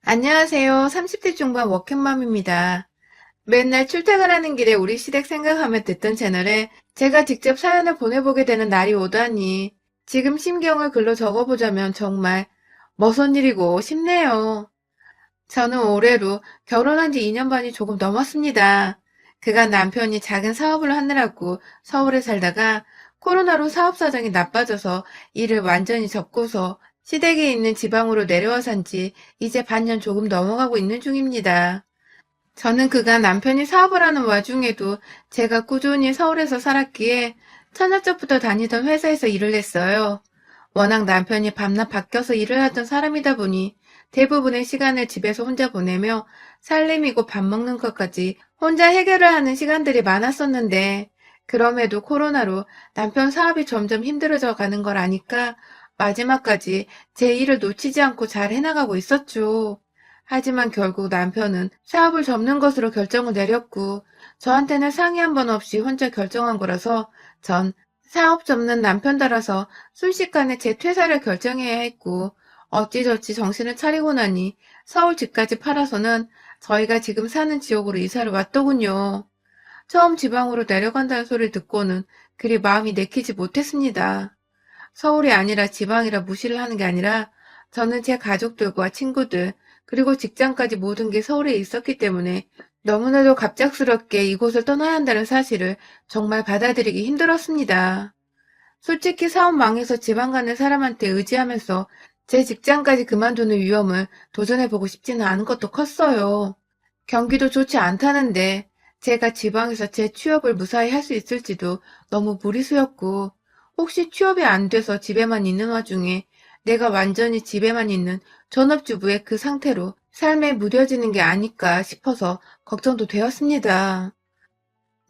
안녕하세요. 30대 중반 워킹맘입니다. 맨날 출퇴근하는 길에 우리 시댁 생각하며 듣던 채널에 제가 직접 사연을 보내보게 되는 날이 오다니 지금 심경을 글로 적어보자면 정말 머선 일이고 싶네요. 저는 올해로 결혼한 지 2년 반이 조금 넘었습니다. 그간 남편이 작은 사업을 하느라고 서울에 살다가 코로나로 사업 사정이 나빠져서 일을 완전히 접고서 시댁에 있는 지방으로 내려와 산지 이제 반년 조금 넘어가고 있는 중입니다. 저는 그간 남편이 사업을 하는 와중에도 제가 꾸준히 서울에서 살았기에 처녀적부터 다니던 회사에서 일을 했어요. 워낙 남편이 밤낮 바뀌어서 일을 하던 사람이다 보니 대부분의 시간을 집에서 혼자 보내며 살림이고 밥 먹는 것까지 혼자 해결을 하는 시간들이 많았었는데 그럼에도 코로나로 남편 사업이 점점 힘들어져 가는 걸 아니까 마지막까지 제 일을 놓치지 않고 잘 해나가고 있었죠. 하지만 결국 남편은 사업을 접는 것으로 결정을 내렸고 저한테는 상의 한 번 없이 혼자 결정한 거라서 전 사업 접는 남편 따라서 순식간에 제 퇴사를 결정해야 했고 어찌저찌 정신을 차리고 나니 서울 집까지 팔아서는 저희가 지금 사는 지역으로 이사를 왔더군요. 처음 지방으로 내려간다는 소리를 듣고는 그리 마음이 내키지 못했습니다. 서울이 아니라 지방이라 무시를 하는 게 아니라 저는 제 가족들과 친구들 그리고 직장까지 모든 게 서울에 있었기 때문에 너무나도 갑작스럽게 이곳을 떠나야 한다는 사실을 정말 받아들이기 힘들었습니다. 솔직히 사업 망해서 지방 가는 사람한테 의지하면서 제 직장까지 그만두는 위험을 도전해보고 싶지는 않은 것도 컸어요. 경기도 좋지 않다는데 제가 지방에서 제 취업을 무사히 할 수 있을지도 너무 무리수였고 혹시 취업이 안 돼서 집에만 있는 와중에 내가 완전히 집에만 있는 전업주부의 그 상태로 삶에 무뎌지는 게 아닐까 싶어서 걱정도 되었습니다.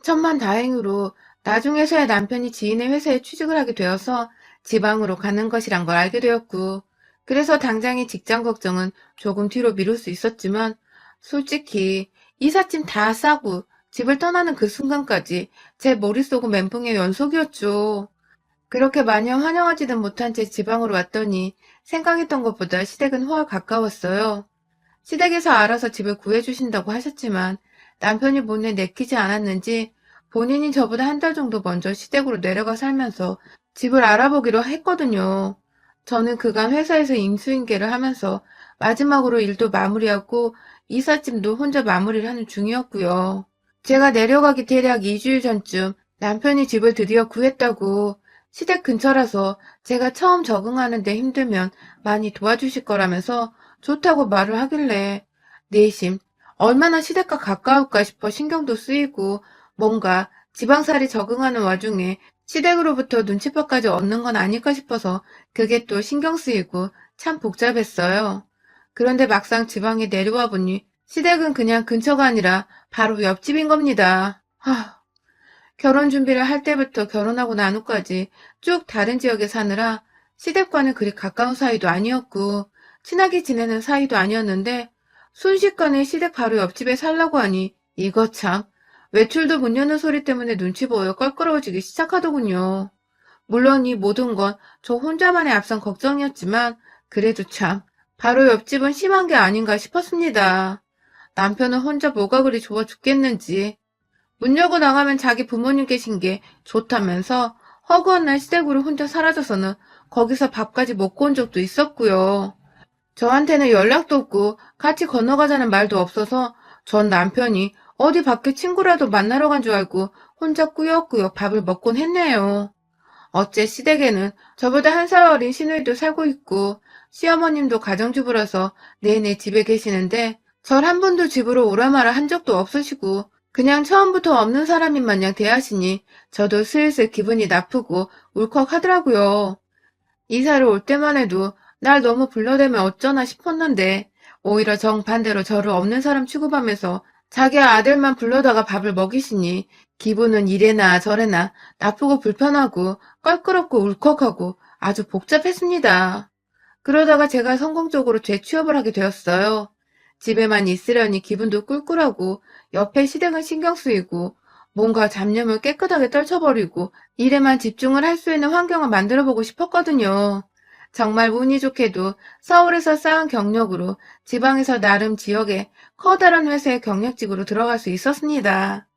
천만다행으로 나중에서야 남편이 지인의 회사에 취직을 하게 되어서 지방으로 가는 것이란 걸 알게 되었고, 그래서 당장의 직장 걱정은 조금 뒤로 미룰 수 있었지만, 솔직히 이삿짐 다 싸고 집을 떠나는 그 순간까지 제 머릿속은 멘붕의 연속이었죠. 그렇게 마냥 환영하지는 못한 채 지방으로 왔더니 생각했던 것보다 시댁은 훨 가까웠어요. 시댁에서 알아서 집을 구해주신다고 하셨지만 남편이 본에 내키지 않았는지 본인이 저보다 한 달 정도 먼저 시댁으로 내려가 살면서 집을 알아보기로 했거든요. 저는 그간 회사에서 임수인계를 하면서 마지막으로 일도 마무리하고 이삿짐도 혼자 마무리를 하는 중이었고요. 제가 내려가기 대략 2주일 전쯤 남편이 집을 드디어 구했다고 시댁 근처라서 제가 처음 적응하는데 힘들면 많이 도와주실 거라면서 좋다고 말을 하길래 내심 얼마나 시댁과 가까울까 싶어 신경도 쓰이고 뭔가 지방살이 적응하는 와중에 시댁으로부터 눈칫밥까지 얻는 건 아닐까 싶어서 그게 또 신경 쓰이고 참 복잡했어요. 그런데 막상 지방에 내려와 보니 시댁은 그냥 근처가 아니라 바로 옆집인 겁니다. 결혼 준비를 할 때부터 결혼하고 난 후까지 쭉 다른 지역에 사느라 시댁과는 그리 가까운 사이도 아니었고 친하게 지내는 사이도 아니었는데 순식간에 시댁 바로 옆집에 살라고 하니 이거 참 외출도 못 여는 소리 때문에 눈치 보여 껄끄러워지기 시작하더군요. 물론 이 모든 건 저 혼자만의 앞선 걱정이었지만 그래도 참 바로 옆집은 심한 게 아닌가 싶었습니다. 남편은 혼자 뭐가 그리 좋아 죽겠는지 문 열고 나가면 자기 부모님 계신 게 좋다면서 허구한 날 시댁으로 혼자 사라져서는 거기서 밥까지 먹고 온 적도 있었고요. 저한테는 연락도 없고 같이 건너가자는 말도 없어서 전 남편이 어디 밖에 친구라도 만나러 간 줄 알고 혼자 꾸역꾸역 밥을 먹곤 했네요. 어째 시댁에는 저보다 한 살 어린 시누이도 살고 있고 시어머님도 가정주부라서 내내 집에 계시는데 절 한 번도 집으로 오라 마라 한 적도 없으시고 그냥 처음부터 없는 사람인 마냥 대하시니 저도 슬슬 기분이 나쁘고 울컥하더라고요. 이사를 올 때만 해도 날 너무 불러대면 어쩌나 싶었는데 오히려 정반대로 저를 없는 사람 취급하면서 자기 아들만 불러다가 밥을 먹이시니 기분은 이래나 저래나 나쁘고 불편하고 껄끄럽고 울컥하고 아주 복잡했습니다. 그러다가 제가 성공적으로 재취업을 하게 되었어요. 집에만 있으려니 기분도 꿀꿀하고 옆에 시댁은 신경 쓰이고 뭔가 잡념을 깨끗하게 떨쳐버리고 일에만 집중을 할 수 있는 환경을 만들어 보고 싶었거든요. 정말 운이 좋게도 서울에서 쌓은 경력으로 지방에서 나름 지역의 커다란 회사의 경력직으로 들어갈 수 있었습니다.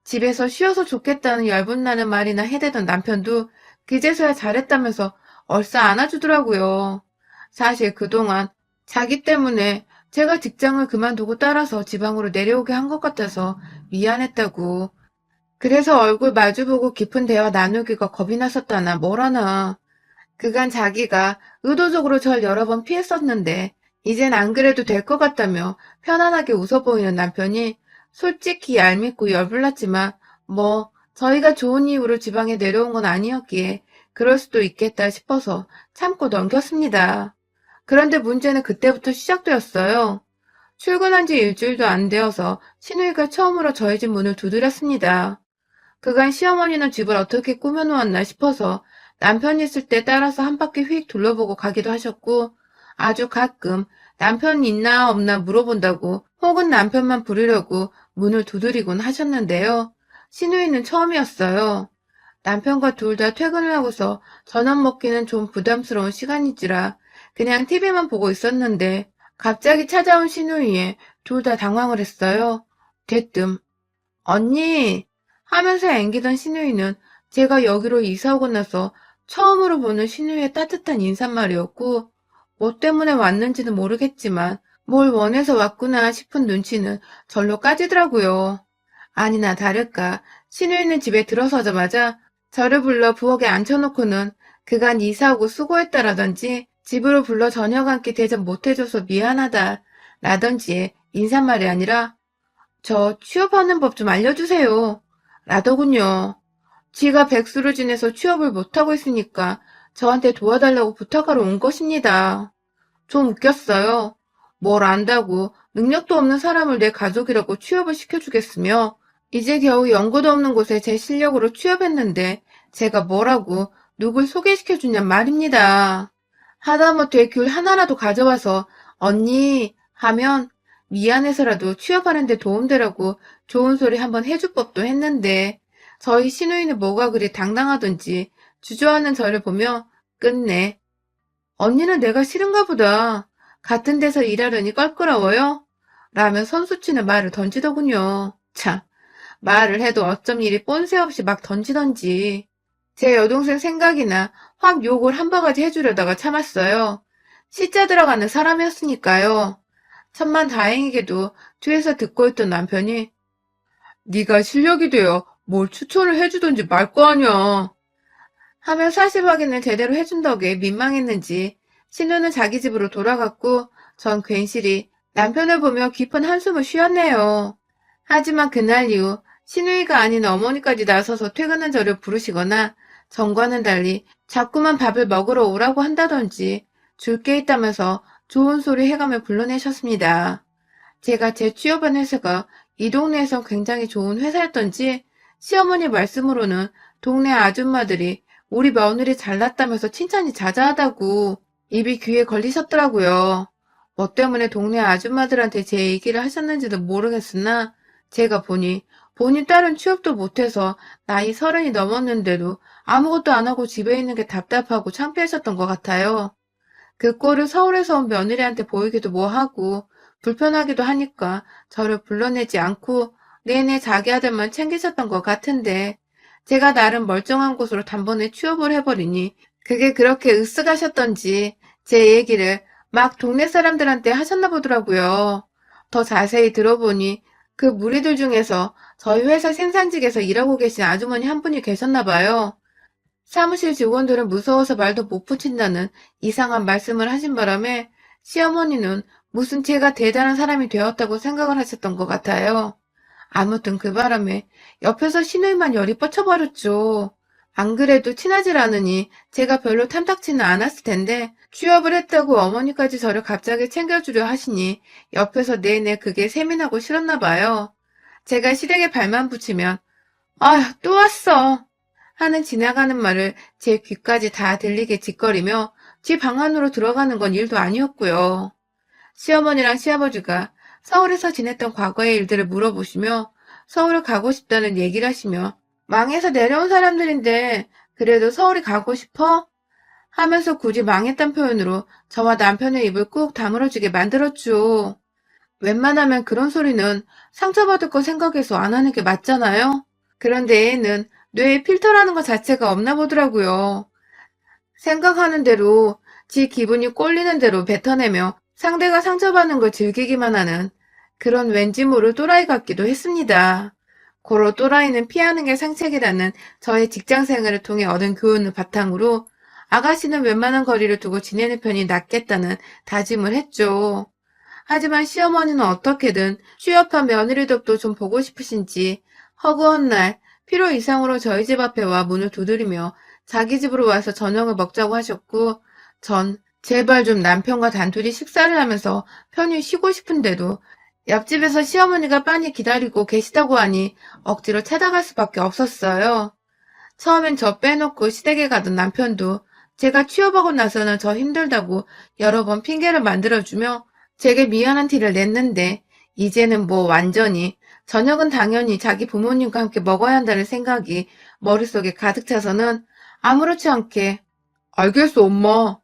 집에서 쉬어서 좋겠다는 열분나는 말이나 해대던 남편도 그제서야 잘했다면서 얼싸 안아주더라고요. 사실 그동안 자기 때문에 제가 직장을 그만두고 따라서 지방으로 내려오게 한 것 같아서 미안했다고. 그래서 얼굴 마주보고 깊은 대화 나누기가 겁이 났었다나 뭐라나. 그간 자기가 의도적으로 절 여러 번 피했었는데 이젠 안 그래도 될 것 같다며 편안하게 웃어 보이는 남편이 솔직히 얄밉고 열불났지만 뭐 저희가 좋은 이유로 지방에 내려온 건 아니었기에 그럴 수도 있겠다 싶어서 참고 넘겼습니다. 그런데 문제는 그때부터 시작되었어요. 출근한 지 일주일도 안 되어서 신우이가 처음으로 저희 집 문을 두드렸습니다. 그간 시어머니는 집을 어떻게 꾸며놓았나 싶어서 남편이 있을 때 따라서 한 바퀴 휙 둘러보고 가기도 하셨고, 아주 가끔 남편 있나 없나 물어본다고 혹은 남편만 부르려고 문을 두드리곤 하셨는데요. 시누이는 처음이었어요. 남편과 둘 다 퇴근을 하고서 저녁 먹기는 좀 부담스러운 시간이지라 그냥 TV만 보고 있었는데 갑자기 찾아온 시누이에 둘 다 당황을 했어요. 대뜸 언니! 하면서 앵기던 시누이는 제가 여기로 이사 오고 나서 처음으로 보는 시누이의 따뜻한 인사말이었고, 뭐 때문에 왔는지는 모르겠지만 뭘 원해서 왔구나 싶은 눈치는 절로 까지더라고요. 아니나 다를까 시누이는 집에 들어서자마자 저를 불러 부엌에 앉혀놓고는 그간 이사 오고 수고했다라든지 집으로 불러 저녁 한 끼 대접 못해줘서 미안하다 라든지의 인사말이 아니라 저 취업하는 법 좀 알려주세요. 라더군요. 지가 백수를 지내서 취업을 못하고 있으니까 저한테 도와달라고 부탁하러 온 것입니다. 좀 웃겼어요. 뭘 안다고 능력도 없는 사람을 내 가족이라고 취업을 시켜주겠으며 이제 겨우 연고도 없는 곳에 제 실력으로 취업했는데 제가 뭐라고 누굴 소개시켜주냔 말입니다. 하다못해 귤 하나라도 가져와서 언니 하면 미안해서라도 취업하는 데 도움되라고 좋은 소리 한번 해줄 법도 했는데 저희 시누이는 뭐가 그리 당당하던지 주저하는 저를 보며 끝내 언니는 내가 싫은가 보다. 같은 데서 일하려니 껄끄러워요? 라며 선수치는 말을 던지더군요. 참, 말을 해도 어쩜 이리 뻔세 없이 막 던지던지. 제 여동생 생각이나 확 욕을 한 바가지 해주려다가 참았어요. 시자 들어가는 사람이었으니까요. 천만 다행이게도 뒤에서 듣고 있던 남편이 네가 실력이 되어 뭘 추천을 해주던지 말 거 아니야. 하며 사실 확인을 제대로 해준 덕에 민망했는지 신우는 자기 집으로 돌아갔고 전 괜시리 남편을 보며 깊은 한숨을 쉬었네요. 하지만 그날 이후 신우이가 아닌 어머니까지 나서서 퇴근한 저를 부르시거나 전과는 달리 자꾸만 밥을 먹으러 오라고 한다던지 줄 게 있다면서 좋은 소리 해가며 불러내셨습니다. 제가 재취업한 회사가 이 동네에서 굉장히 좋은 회사였던지 시어머니 말씀으로는 동네 아줌마들이 우리 며느리 잘났다면서 칭찬이 자자하다고 입이 귀에 걸리셨더라고요. 뭐 때문에 동네 아줌마들한테 제 얘기를 하셨는지도 모르겠으나 제가 보니 본인 딸은 취업도 못해서 나이 30이 넘었는데도 아무것도 안 하고 집에 있는 게 답답하고 창피하셨던 것 같아요. 그 꼴을 서울에서 온 며느리한테 보이기도 뭐하고 불편하기도 하니까 저를 불러내지 않고 내내 자기 아들만 챙기셨던 것 같은데 제가 나름 멀쩡한 곳으로 단번에 취업을 해버리니 그게 그렇게 으쓱하셨던지 제 얘기를 막 동네 사람들한테 하셨나 보더라고요. 더 자세히 들어보니 그 무리들 중에서 저희 회사 생산직에서 일하고 계신 아주머니 한 분이 계셨나 봐요. 사무실 직원들은 무서워서 말도 못 붙인다는 이상한 말씀을 하신 바람에 시어머니는 무슨 제가 대단한 사람이 되었다고 생각을 하셨던 것 같아요. 아무튼 그 바람에 옆에서 시누이만 열이 뻗쳐버렸죠. 안 그래도 친하질 않으니 제가 별로 탐탁지는 않았을 텐데 취업을 했다고 어머니까지 저를 갑자기 챙겨주려 하시니 옆에서 내내 그게 세민하고 싫었나 봐요. 제가 시댁에 발만 붙이면 아휴 또 왔어 하는 지나가는 말을 제 귀까지 다 들리게 짓거리며 집 방 안으로 들어가는 건 일도 아니었고요. 시어머니랑 시아버지가 서울에서 지냈던 과거의 일들을 물어보시며 서울을 가고 싶다는 얘기를 하시며 망해서 내려온 사람들인데 그래도 서울이 가고 싶어? 하면서 굳이 망했단 표현으로 저와 남편의 입을 꾹 다물어주게 만들었죠. 웬만하면 그런 소리는 상처받을 거 생각해서 안 하는 게 맞잖아요? 그런데 애는 뇌에 필터라는 것 자체가 없나 보더라고요. 생각하는 대로 지 기분이 꼴리는 대로 뱉어내며 상대가 상처받는 걸 즐기기만 하는 그런 왠지 모를 또라이 같기도 했습니다. 고로 또라이는 피하는 게 상책이라는 저의 직장 생활을 통해 얻은 교훈을 바탕으로 아가씨는 웬만한 거리를 두고 지내는 편이 낫겠다는 다짐을 했죠. 하지만 시어머니는 어떻게든 취업한 며느리 덕도 좀 보고 싶으신지 허구한 날 필요 이상으로 저희 집 앞에 와 문을 두드리며 자기 집으로 와서 저녁을 먹자고 하셨고 전 제발 좀 남편과 단둘이 식사를 하면서 편히 쉬고 싶은데도 옆집에서 시어머니가 빤히 기다리고 계시다고 하니 억지로 찾아갈 수밖에 없었어요. 처음엔 저 빼놓고 시댁에 가던 남편도 제가 취업하고 나서는 저 힘들다고 여러 번 핑계를 만들어주며 제게 미안한 티를 냈는데 이제는 뭐 완전히 저녁은 당연히 자기 부모님과 함께 먹어야 한다는 생각이 머릿속에 가득 차서는 아무렇지 않게 알겠어 엄마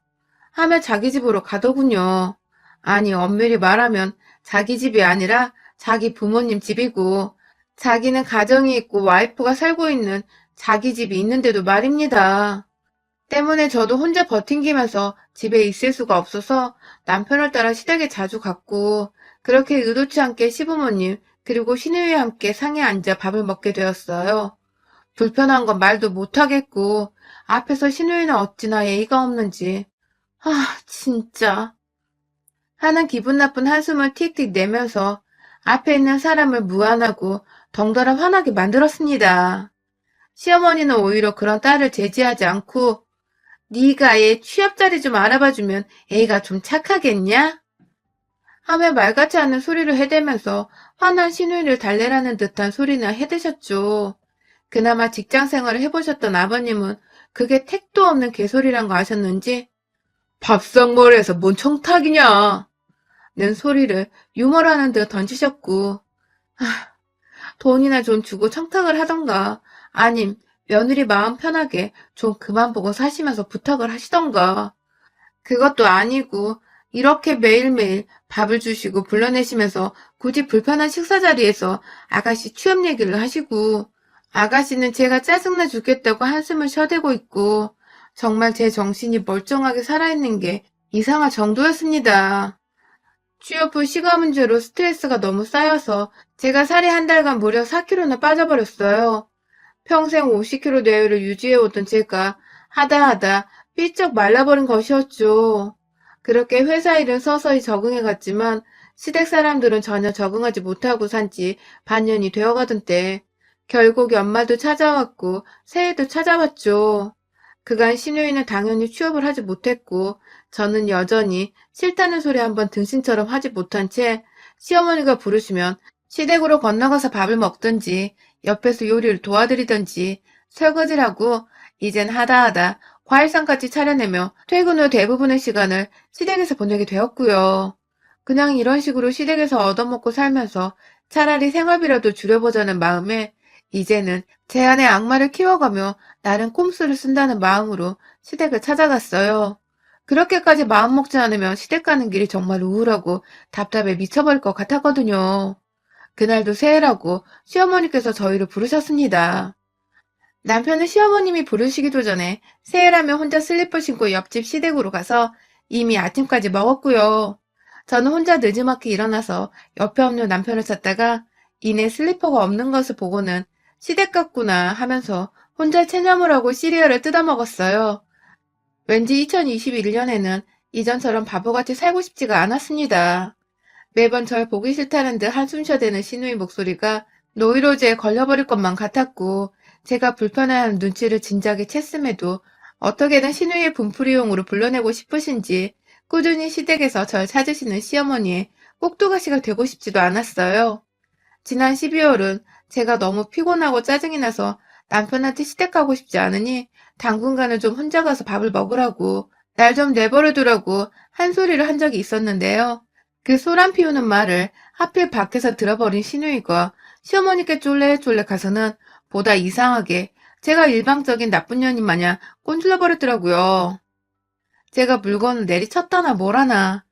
하며 자기 집으로 가더군요. 아니 엄밀히 말하면 자기 집이 아니라 자기 부모님 집이고 자기는 가정이 있고 와이프가 살고 있는 자기 집이 있는데도 말입니다. 때문에 저도 혼자 버팅기면서 집에 있을 수가 없어서 남편을 따라 시댁에 자주 갔고 그렇게 의도치 않게 시부모님 그리고 시누이와 함께 상에 앉아 밥을 먹게 되었어요. 불편한 건 말도 못하겠고 앞에서 시누이는 어찌나 예의가 없는지 진짜 하는 기분 나쁜 한숨을 틱틱 내면서 앞에 있는 사람을 무안하고 덩달아 화나게 만들었습니다. 시어머니는 오히려 그런 딸을 제지하지 않고 네가 애 취업 자리 좀 알아봐주면 애가 좀 착하겠냐? 하며 말같지 않은 소리를 해대면서 화난 시누이를 달래라는 듯한 소리나 해대셨죠. 그나마 직장 생활을 해보셨던 아버님은 그게 택도 없는 개소리란 거 아셨는지 밥상머리에서 뭔 청탁이냐? 는 소리를 유머라는 듯 던지셨고 돈이나 좀 주고 청탁을 하던가 아님 며느리 마음 편하게 좀 그만 보고 사시면서 부탁을 하시던가 그것도 아니고 이렇게 매일매일 밥을 주시고 불러내시면서 굳이 불편한 식사 자리에서 아가씨 취업 얘기를 하시고 아가씨는 제가 짜증나 죽겠다고 한숨을 쉬어대고 있고 정말 제 정신이 멀쩡하게 살아있는 게 이상할 정도였습니다. 취업 후 시가 문제로 스트레스가 너무 쌓여서 제가 살이 한 달간 무려 4kg나 빠져버렸어요. 평생 50kg 내외를 유지해오던 제가 하다 삐쩍 말라버린 것이었죠. 그렇게 회사 일은 서서히 적응해갔지만 시댁 사람들은 전혀 적응하지 못하고 산 지 반년이 되어가던 때 결국 연말도 찾아왔고 새해도 찾아왔죠. 그간 시누이는 당연히 취업을 하지 못했고 저는 여전히 싫다는 소리 한번 등신처럼 하지 못한 채 시어머니가 부르시면 시댁으로 건너가서 밥을 먹든지 옆에서 요리를 도와드리든지 설거지를 하고 이젠 하다 과일상까지 차려내며 퇴근 후 대부분의 시간을 시댁에서 보내게 되었고요. 그냥 이런 식으로 시댁에서 얻어먹고 살면서 차라리 생활비라도 줄여보자는 마음에 이제는 제 안에 악마를 키워가며 나름 꼼수를 쓴다는 마음으로 시댁을 찾아갔어요. 그렇게까지 마음먹지 않으면 시댁 가는 길이 정말 우울하고 답답해 미쳐버릴 것 같았거든요. 그날도 새해라고 시어머니께서 저희를 부르셨습니다. 남편은 시어머님이 부르시기도 전에 새해라며 혼자 슬리퍼 신고 옆집 시댁으로 가서 이미 아침까지 먹었고요. 저는 혼자 늦지막히 일어나서 옆에 없는 남편을 찾다가 이내 슬리퍼가 없는 것을 보고는 시댁 같구나 하면서 혼자 체념을 하고 시리얼을 뜯어 먹었어요. 왠지 2021년에는 이전처럼 바보같이 살고 싶지가 않았습니다. 매번 절 보기 싫다는 듯 한숨 쉬어대는 시누이 목소리가 노이로제에 걸려버릴 것만 같았고 제가 불편해하는 눈치를 진작에 챘음에도 어떻게든 시누이의 분풀이용으로 불러내고 싶으신지 꾸준히 시댁에서 절 찾으시는 시어머니의 꼭두가시가 되고 싶지도 않았어요. 지난 12월은 제가 너무 피곤하고 짜증이 나서 남편한테 시댁 가고 싶지 않으니 당분간은 좀 혼자 가서 밥을 먹으라고 날 좀 내버려두라고 한 소리를 한 적이 있었는데요. 그 소란 피우는 말을 하필 밖에서 들어버린 시누이가 시어머니께 쫄래쫄래 가서는 보다 이상하게 제가 일방적인 나쁜 년인 마냥 꼰질러 버렸더라고요. 제가 물건을 내리쳤다나 뭐라나.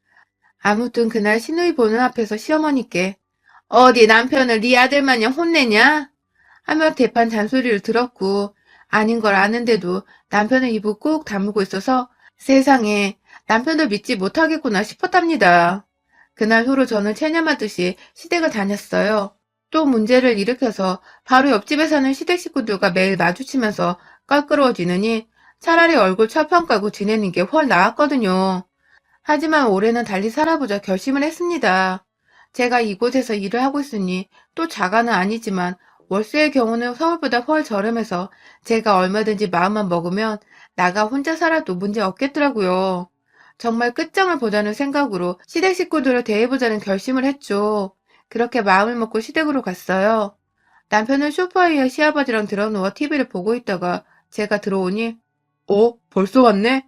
아무튼 그날 시누이 보는 앞에서 시어머니께 어디 남편을 네 아들 마냥 혼내냐? 하며 대판 잔소리를 들었고 아닌 걸 아는데도 남편의 입을 꾹 다물고 있어서 세상에 남편을 믿지 못하겠구나 싶었답니다. 그날 후로 저는 체념하듯이 시댁을 다녔어요. 또 문제를 일으켜서 바로 옆집에 사는 시댁 식구들과 매일 마주치면서 껄끄러워지느니 차라리 얼굴 철평 까고 지내는 게 훨 나았거든요. 하지만 올해는 달리 살아보자 결심을 했습니다. 제가 이곳에서 일을 하고 있으니 또 자가는 아니지만 월세의 경우는 서울보다 훨 저렴해서 제가 얼마든지 마음만 먹으면 나가 혼자 살아도 문제 없겠더라고요. 정말 끝장을 보자는 생각으로 시댁 식구들을 대해보자는 결심을 했죠. 그렇게 마음을 먹고 시댁으로 갔어요. 남편은 소파에 시아버지랑 들어누워 TV를 보고 있다가 제가 들어오니 벌써 왔네?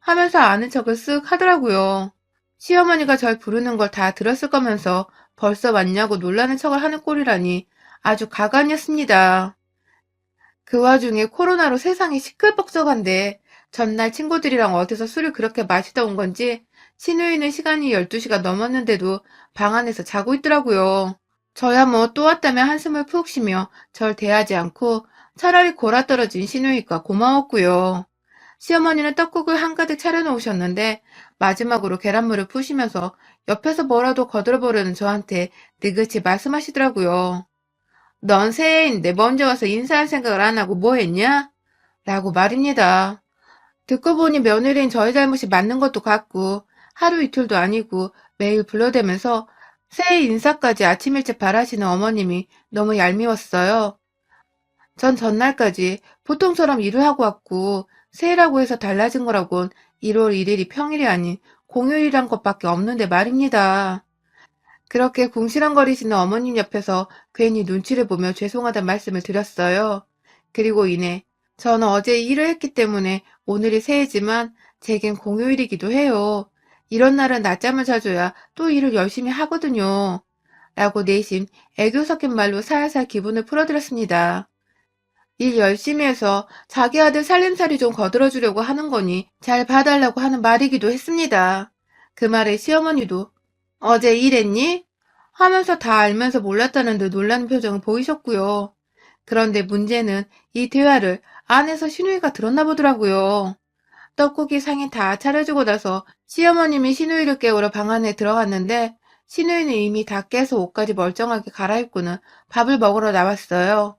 하면서 아는 척을 쓱 하더라고요. 시어머니가 절 부르는 걸 다 들었을 거면서 벌써 왔냐고 놀라는 척을 하는 꼴이라니 아주 가관이었습니다. 그 와중에 코로나로 세상이 시끌벅적한데 전날 친구들이랑 어디서 술을 그렇게 마시다 온 건지 시누이는 시간이 12시가 넘었는데도 방 안에서 자고 있더라고요. 저야 뭐 또 왔다며 한숨을 푹 쉬며 절 대하지 않고 차라리 골아떨어진 시누이가 고마웠고요. 시어머니는 떡국을 한가득 차려놓으셨는데 마지막으로 계란물을 푸시면서 옆에서 뭐라도 거들어보려는 저한테 느긋이 말씀하시더라고요. 넌 새해인데 먼저 와서 인사할 생각을 안 하고 뭐 했냐? 라고 말입니다. 듣고 보니 며느리인 저의 잘못이 맞는 것도 같고 하루 이틀도 아니고 매일 불러대면서 새해 인사까지 아침 일찍 바라시는 어머님이 너무 얄미웠어요. 전 전날까지 보통처럼 일을 하고 왔고 새해라고 해서 달라진 거라곤 1월 1일이 평일이 아닌 공휴일이란 것밖에 없는데 말입니다. 그렇게 궁시렁거리시는 어머님 옆에서 괜히 눈치를 보며 죄송하단 말씀을 드렸어요. 그리고 이내 저는 어제 일을 했기 때문에 오늘이 새해지만 제겐 공휴일이기도 해요. 이런 날은 낮잠을 자줘야 또 일을 열심히 하거든요. 라고 내심 애교 섞인 말로 살살 기분을 풀어드렸습니다. 일 열심히 해서 자기 아들 살림살이 좀 거들어주려고 하는 거니 잘 봐달라고 하는 말이기도 했습니다. 그 말에 시어머니도 어제 일했니? 하면서 다 알면서 몰랐다는 듯 놀라는 표정을 보이셨고요. 그런데 문제는 이 대화를 안에서 시누이가 들었나 보더라고요. 떡국이 상이 다 차려주고 나서 시어머님이 시누이를 깨우러 방 안에 들어갔는데 시누이는 이미 다 깨서 옷까지 멀쩡하게 갈아입고는 밥을 먹으러 나왔어요.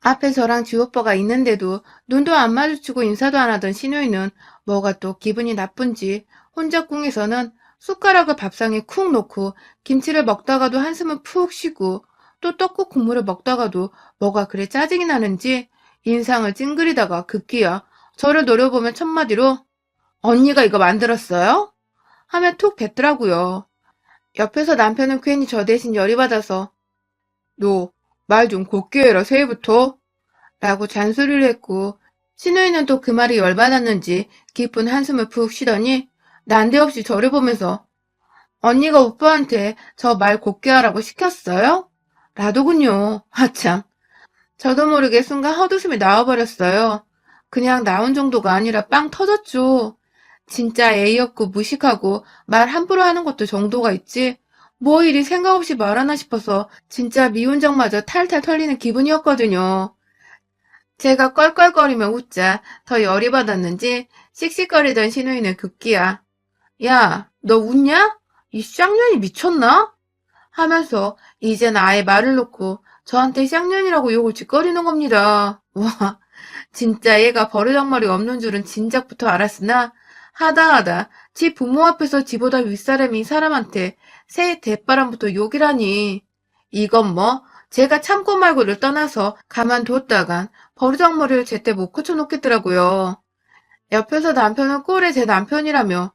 앞에 저랑 지오빠가 있는데도 눈도 안 마주치고 인사도 안 하던 시누이는 뭐가 또 기분이 나쁜지 혼자 꿍에서는 숟가락을 밥상에 쿡 놓고 김치를 먹다가도 한숨을 푹 쉬고 또 떡국 국물을 먹다가도 뭐가 그래 짜증이 나는지 인상을 찡그리다가 급기야 저를 노려보며 첫마디로 언니가 이거 만들었어요? 하며 툭 뱉더라고요. 옆에서 남편은 괜히 저 대신 열이 받아서 너 말 좀 곱게 해라 새해부터 라고 잔소리를 했고 시누이는 또 그 말이 열받았는지 깊은 한숨을 푹 쉬더니 난데없이 저를 보면서 언니가 오빠한테 저 말 곱게 하라고 시켰어요? 라더군요. 하참. 저도 모르게 순간 헛웃음이 나와버렸어요. 그냥 나온 정도가 아니라 빵 터졌죠. 진짜 예의 없고 무식하고 말 함부로 하는 것도 정도가 있지. 뭐 이리 생각 없이 말하나 싶어서 진짜 미운 정마저 탈탈 털리는 기분이었거든요. 제가 껄껄거리며 웃자 더 열이 받았는지 씩씩거리던 시누이는 급기야. 야, 너 웃냐? 이 쌍년이 미쳤나? 하면서 이젠 아예 말을 놓고 저한테 쌍년이라고 욕을 짓거리는 겁니다. 와, 진짜 얘가 버르장머리 없는 줄은 진작부터 알았으나 하다하다 지 부모 앞에서 지보다 윗사람이 이 사람한테 새해 대바람부터 욕이라니. 이건 뭐 제가 참고 말고를 떠나서 가만뒀다간 버르장머리를 제때 못 고쳐놓겠더라고요. 옆에서 남편은 꼴에 제 남편이라며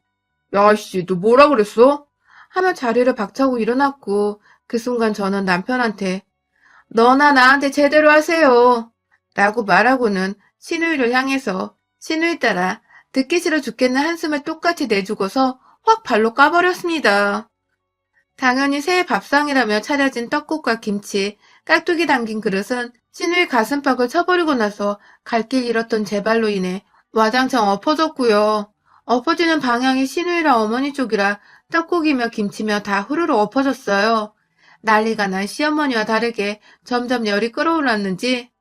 야이씨 너 뭐라 그랬어? 하며 자리를 박차고 일어났고 그 순간 저는 남편한테 너나 나한테 제대로 하세요 라고 말하고는 시누이를 향해서 시누이 따라 듣기 싫어 죽겠는 한숨을 똑같이 내주고서 확 발로 까버렸습니다. 당연히 새해 밥상이라며 차려진 떡국과 김치, 깍두기 담긴 그릇은 시누이 가슴팍을 쳐버리고 나서 갈 길 잃었던 제 발로 인해 와장창 엎어졌고요. 엎어지는 방향이 시누이랑 어머니 쪽이라 떡국이며 김치며 다 후루룩 엎어졌어요. 난리가 난 시어머니와 다르게 점점 열이 끓어올랐는지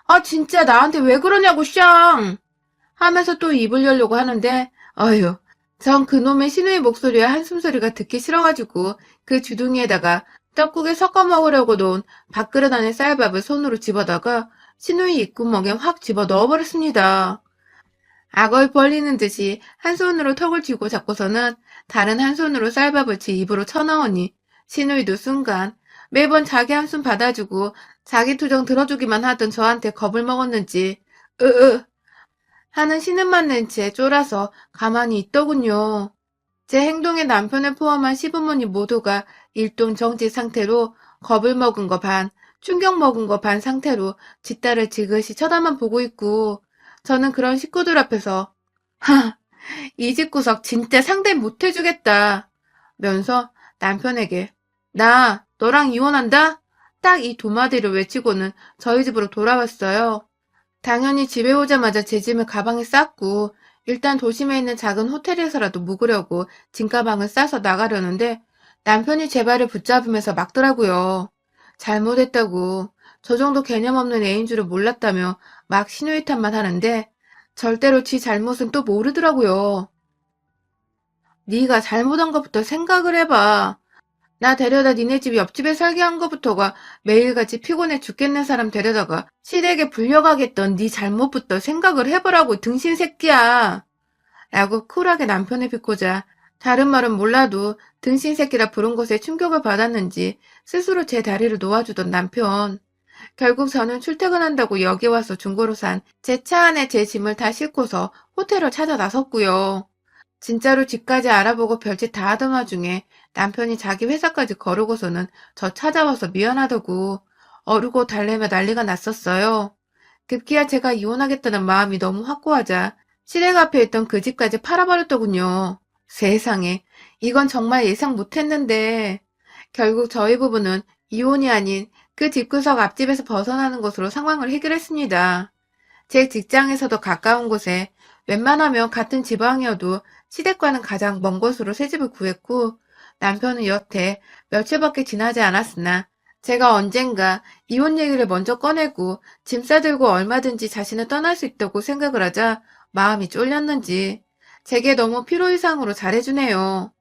아 진짜 나한테 왜 그러냐고 쌍! 하면서 또 입을 열려고 하는데 어휴 전 그놈의 시누이 목소리와 한숨소리가 듣기 싫어가지고 그 주둥이에다가 떡국에 섞어 먹으려고 놓은 밥그릇 안에 쌀밥을 손으로 집어다가 시누이 입구멍에 확 집어 넣어버렸습니다. 악을 벌리는 듯이 한 손으로 턱을 쥐고 잡고서는 다른 한 손으로 쌀밥을 제 입으로 쳐넣으니 시누이도 순간 매번 자기 한숨 받아주고 자기 투정 들어주기만 하던 저한테 겁을 먹었는지 으으 하는 신음만 낸 채 쫄아서 가만히 있더군요. 제 행동에 남편을 포함한 시부모님 모두가 일동 정지 상태로 겁을 먹은 거 반, 충격 먹은 거 반 상태로 지 딸을 지그시 쳐다만 보고 있고 저는 그런 식구들 앞에서 하, 이 집구석 진짜 상대 못 해주겠다 면서 남편에게 나 너랑 이혼한다? 딱 이 두 마디를 외치고는 저희 집으로 돌아왔어요. 당연히 집에 오자마자 제 짐을 가방에 쌌고 일단 도심에 있는 작은 호텔에서라도 묵으려고 짐가방을 싸서 나가려는데 남편이 제 발을 붙잡으면서 막더라고요. 잘못했다고 저 정도 개념 없는 애인 줄을 몰랐다며 막 신우이 탓만 하는데 절대로 지 잘못은 또 모르더라고요. 네가 잘못한 것부터 생각을 해봐. 나 데려다 니네 집 옆집에 살게 한 거부터가 매일같이 피곤해 죽겠는 사람 데려다가 시댁에 불려가겠던 네 잘못부터 생각을 해보라고 등신 새끼야. 라고 쿨하게 남편을 비꼬자 다른 말은 몰라도 등신 새끼라 부른 것에 충격을 받았는지 스스로 제 다리를 놓아주던 남편. 결국 저는 출퇴근한다고 여기 와서 중고로 산 제 차 안에 제 짐을 다 싣고서 호텔을 찾아 나섰고요. 진짜로 집까지 알아보고 별짓 다 하던 와중에 남편이 자기 회사까지 거르고서는 저 찾아와서 미안하다고 어르고 달래며 난리가 났었어요. 급기야 제가 이혼하겠다는 마음이 너무 확고하자 시댁 앞에 있던 그 집까지 팔아버렸더군요. 세상에, 이건 정말 예상 못했는데 결국 저희 부부는 이혼이 아닌 그 집구석 앞집에서 벗어나는 것으로 상황을 해결했습니다. 제 직장에서도 가까운 곳에 웬만하면 같은 지방이어도 시댁과는 가장 먼 곳으로 새 집을 구했고 남편은 여태 며칠밖에 지나지 않았으나 제가 언젠가 이혼 얘기를 먼저 꺼내고 짐 싸들고 얼마든지 자신을 떠날 수 있다고 생각을 하자 마음이 쫄렸는지 제게 너무 필요 이상으로 잘해주네요.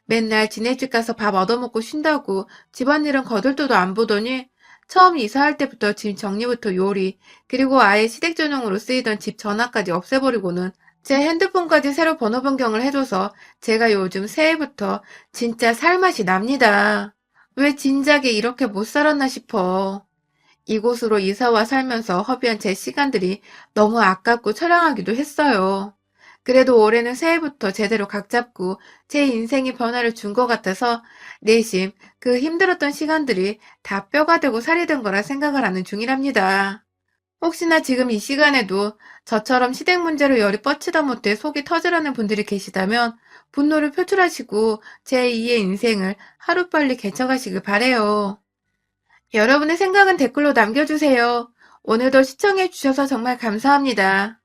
맨날 지네 집 가서 밥 얻어먹고 쉰다고 집안일은 거들떠도 안 보더니 처음 이사할 때부터 짐 정리부터 요리 그리고 아예 시댁 전용으로 쓰이던 집 전화까지 없애버리고는 제 핸드폰까지 새로 번호 변경을 해줘서 제가 요즘 새해부터 진짜 살맛이 납니다. 왜 진작에 이렇게 못 살았나 싶어. 이곳으로 이사와 살면서 허비한 제 시간들이 너무 아깝고 처량하기도 했어요. 그래도 올해는 새해부터 제대로 각 잡고 제 인생이 변화를 준 것 같아서 내심 그 힘들었던 시간들이 다 뼈가 되고 살이 된 거라 생각을 하는 중이랍니다. 혹시나 지금 이 시간에도 저처럼 시댁 문제로 열이 뻗치다 못해 속이 터지라는 분들이 계시다면 분노를 표출하시고 제2의 인생을 하루빨리 개척하시길 바래요. 여러분의 생각은 댓글로 남겨주세요. 오늘도 시청해주셔서 정말 감사합니다.